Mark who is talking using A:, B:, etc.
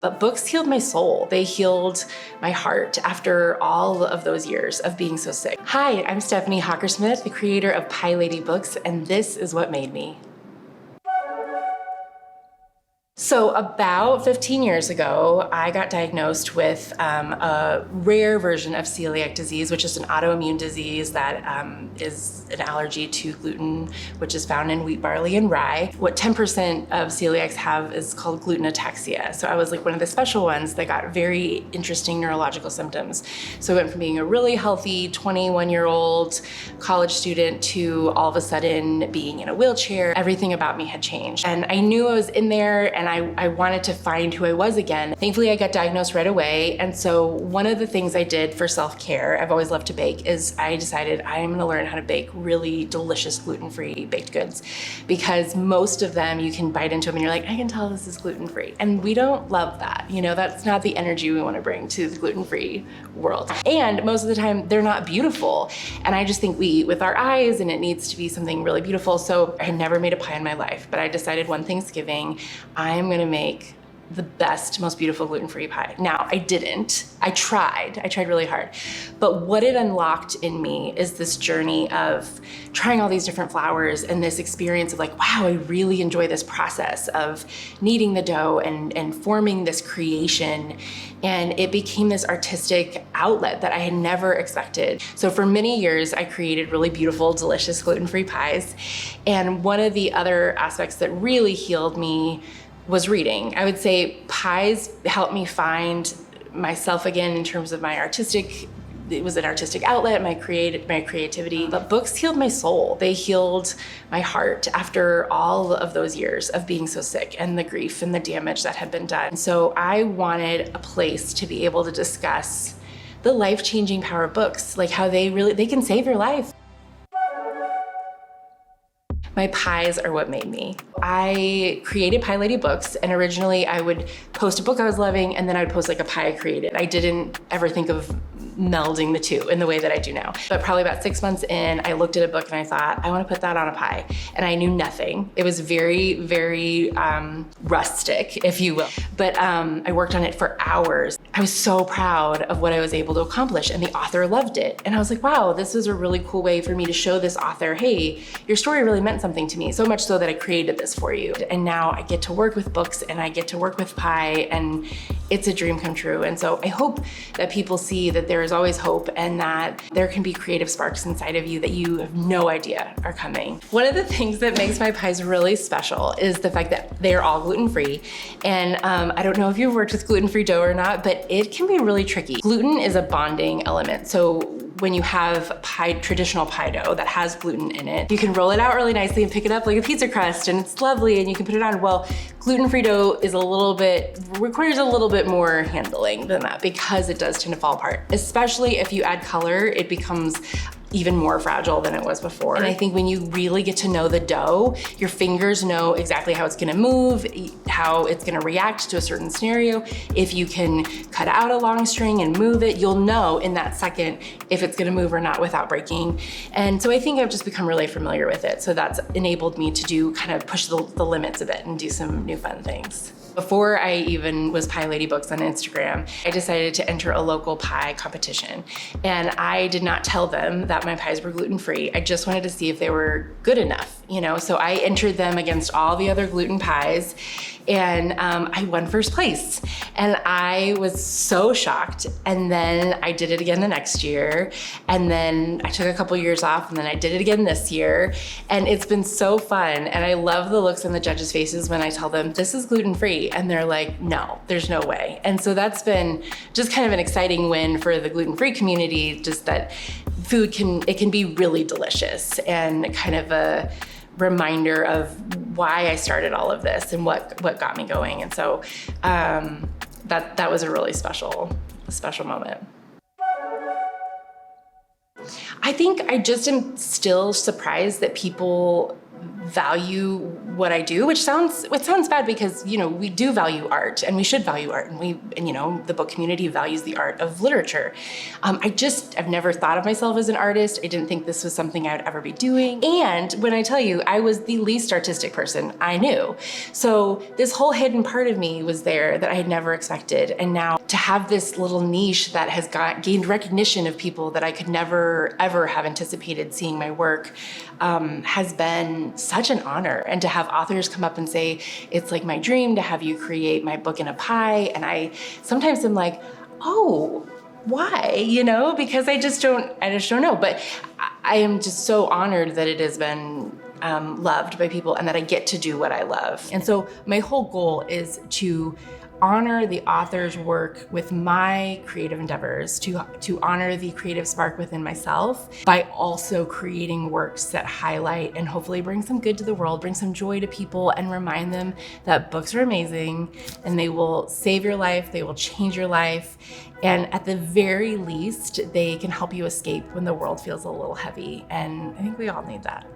A: But books healed my soul. They healed my heart after all of those years of being so sick. Hi, I'm Stephanie Hockersmith, the creator of Pie Lady Books, and this is what made me. So about 15 years ago, I got diagnosed with a rare version of celiac disease, which is an autoimmune disease that is an allergy to gluten, which is found in wheat, barley, and rye. What 10% of celiacs have is called gluten ataxia. So I was like one of the special ones that got very interesting neurological symptoms. So I went from being a really healthy 21-year-old college student to all of a sudden being in a wheelchair. Everything about me had changed. And I knew I was in there, and I wanted to find who I was again. Thankfully, I got diagnosed right away. And so one of the things I did for self-care, I've always loved to bake, is I decided I'm gonna learn how to bake really delicious gluten-free baked goods, because most of them you can bite into them and you're like, I can tell this is gluten-free. And we don't love that. You know, that's not the energy we wanna bring to the gluten-free world. And most of the time, they're not beautiful. And I just think we eat with our eyes, and it needs to be something really beautiful. So I had never made a pie in my life, but I decided one Thanksgiving, I'm gonna make the best, most beautiful gluten-free pie. Now, I didn't. I tried really hard. But what it unlocked in me is this journey of trying all these different flours and this experience of like, wow, I really enjoy this process of kneading the dough and forming this creation. And it became this artistic outlet that I had never expected. So for many years, I created really beautiful, delicious gluten-free pies. And one of the other aspects that really healed me was reading. I would say pies helped me find myself again in terms of my it was an artistic outlet, my creativity, but books healed my soul. They healed my heart after all of those years of being so sick and the grief and the damage that had been done. So I wanted a place to be able to discuss the life-changing power of books, like how they can save your life. My pies are what made me. I created Pie Lady Books, and originally I would post a book I was loving, and then I would post like a pie I created. I didn't ever think of melding the two in the way that I do now. But probably about 6 months in, I looked at a book and I thought, I want to put that on a pie. And I knew nothing. It was very, very rustic, if you will. But I worked on it for hours. I was so proud of what I was able to accomplish, and the author loved it. And I was like, wow, this was a really cool way for me to show this author, hey, your story really meant something to me, so much so that I created this for you. And now I get to work with books, and I get to work with pie, and it's a dream come true. And so I hope that people see that there is always hope, and that there can be creative sparks inside of you that you have no idea are coming. One of the things that makes my pies really special is the fact that they're all gluten-free. And I don't know if you've worked with gluten-free dough or not, but it can be really tricky. Gluten is a bonding element. So when you have traditional pie dough that has gluten in it, you can roll it out really nicely and pick it up like a pizza crust, and it's lovely, and you can put it on. Well, gluten-free dough is requires a little bit more handling than that, because it does tend to fall apart. Especially if you add color, it becomes even more fragile than it was before. And I think when you really get to know the dough, your fingers know exactly how it's gonna move, how it's gonna react to a certain scenario. If you can cut out a long string and move it, you'll know in that second if it's gonna move or not without breaking. And so I think I've just become really familiar with it. So that's enabled me to kind of push the limits a bit and do some new fun things. Before I even was Pie Lady Books on Instagram, I decided to enter a local pie competition. And I did not tell them that my pies were gluten-free. I just wanted to see if they were good enough, you know? So I entered them against all the other gluten pies, and I won first place. And I was so shocked. And then I did it again the next year. And then I took a couple years off, and then I did it again this year. And it's been so fun. And I love the looks on the judges' faces when I tell them, this is gluten-free. And they're like, no, there's no way. And so that's been just kind of an exciting win for the gluten-free community, just that food can be really delicious, and kind of a reminder of why I started all of this and what got me going. And so that was a really special moment. I think I just am still surprised that people value what I do, which sounds bad because, we do value art and we should value art, and the book community values the art of literature. I've never thought of myself as an artist. I didn't think this was something I would ever be doing. And when I tell you, I was the least artistic person I knew. So this whole hidden part of me was there that I had never expected. And now to have this little niche that has gained recognition of people that I could never, ever have anticipated seeing my work has been such an honor. And to have authors come up and say, it's like my dream to have you create my book in a pie. And I sometimes am like, oh, why? Because I just don't know. But I am just so honored that it has been loved by people and that I get to do what I love. And so my whole goal is to honor the author's work with my creative endeavors, to honor the creative spark within myself by also creating works that highlight and hopefully bring some good to the world, bring some joy to people, and remind them that books are amazing and they will save your life, they will change your life, and at the very least, they can help you escape when the world feels a little heavy. And I think we all need that.